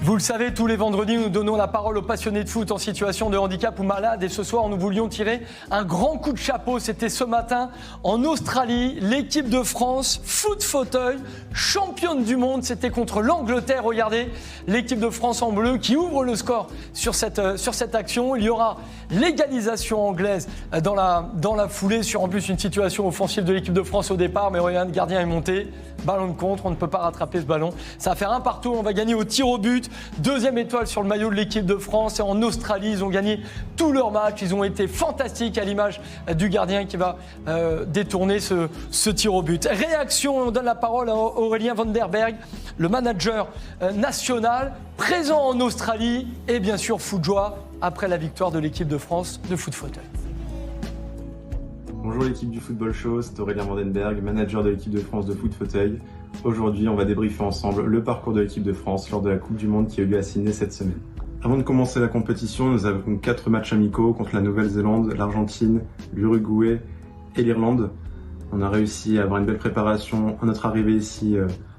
Vous le savez, tous les vendredis, nous donnons la parole aux passionnés de foot en situation de handicap ou malades. Et ce soir, nous voulions tirer un grand coup de chapeau. C'était ce matin en Australie, l'équipe de France, foot fauteuil, championne du monde. C'était contre l'Angleterre. Regardez, l'équipe de France en bleu qui ouvre le score sur cette action. Il y aura l'égalisation anglaise dans la foulée sur en plus une situation offensive de l'équipe de France au départ. Mais regardez, le gardien est monté. Ballon de contre, on ne peut pas rattraper ce ballon. Ça va faire un partout, on va gagner au tir au but. Deuxième étoile sur le maillot de l'équipe de France. Et en Australie, ils ont gagné tous leurs matchs. Ils ont été fantastiques à l'image du gardien qui va détourner ce tir au but. Réaction, on donne la parole à Aurélien Van der Berg, le manager national présent en Australie. Et bien sûr, foot joie après la victoire de l'équipe de France de foot fauteuil. Bonjour l'équipe du Football Show, c'est Aurélien Van den Berg, manager de l'équipe de France de foot fauteuil. Aujourd'hui, on va débriefer ensemble le parcours de l'équipe de France lors de la Coupe du Monde qui a eu lieu à Sydney cette semaine. Avant de commencer la compétition, nous avons 4 matchs amicaux contre la Nouvelle-Zélande, l'Argentine, l'Uruguay et l'Irlande. On a réussi à avoir une belle préparation à notre arrivée ici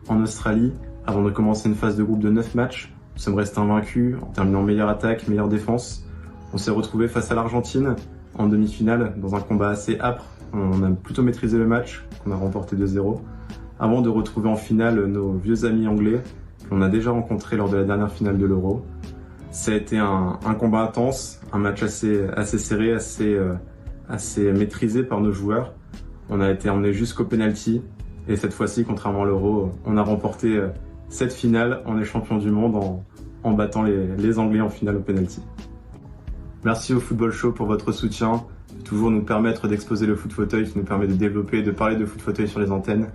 en Australie avant de commencer une phase de groupe de 9 matchs. Nous sommes restés invaincus en terminant meilleure attaque, meilleure défense. On s'est retrouvé face à l'Argentine en demi-finale, dans un combat assez âpre. On a plutôt maîtrisé le match, qu'on a remporté 2-0, avant de retrouver en finale nos vieux amis anglais, qu'on a déjà rencontrés lors de la dernière finale de l'Euro. Ça a été un combat intense, un match assez serré, assez maîtrisé par nos joueurs. On a été emmenés jusqu'au penalty, et cette fois-ci, contrairement à l'Euro, on a remporté cette finale, on est champion du monde en battant les Anglais en finale au penalty. Merci au Football Show pour votre soutien, toujours nous permettre d'exposer le foot fauteuil qui nous permet de développer et de parler de foot fauteuil sur les antennes.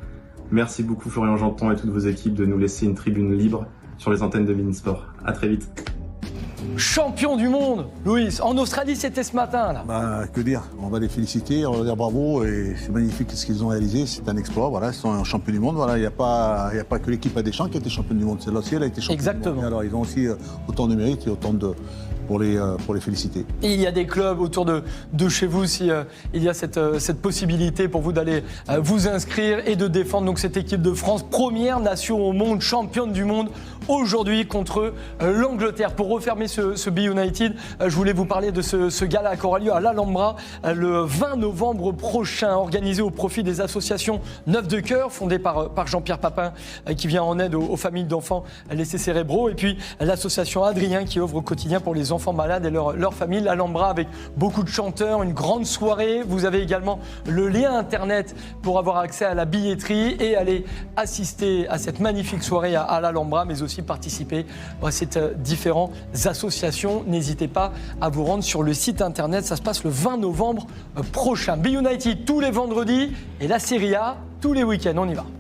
Merci beaucoup Florian Janton et toutes vos équipes de nous laisser une tribune libre sur les antennes de beIN Sport. À très vite. Champion du monde, Louis. En Australie, c'était ce matin. Là. Que dire, on va les féliciter, on va leur dire bravo et c'est magnifique ce qu'ils ont réalisé, c'est un exploit. Voilà, ils sont champions du monde. Voilà, il n'y a pas que l'équipe à Deschamps qui a été championne du monde, c'est là aussi elle a été championne. Exactement. Du monde. Alors ils ont aussi autant de mérite et autant pour les féliciter. Et il y a des clubs autour de chez vous, si il y a cette possibilité pour vous d'aller vous inscrire et de défendre donc cette équipe de France, première nation au monde, championne du monde aujourd'hui contre l'Angleterre. Pour refermer ce Be United, je voulais vous parler de ce gala qui aura lieu à l'Alhambra le 20 novembre prochain, organisé au profit des associations Neuf de Cœur, fondée par Jean-Pierre Papin, qui vient en aide aux familles d'enfants laissés cérébraux, et puis l'association Adrien qui œuvre au quotidien pour les enfants malades et leur famille. L'Alhambra avec beaucoup de chanteurs, une grande soirée. Vous avez également le lien internet pour avoir accès à la billetterie et aller assister à cette magnifique soirée à l'Alhambra, mais aussi participer à ces différentes associations. N'hésitez pas à vous rendre sur le site internet. Ça se passe le 20 novembre prochain. Be United tous les vendredis et la Serie A tous les week-ends. On y va.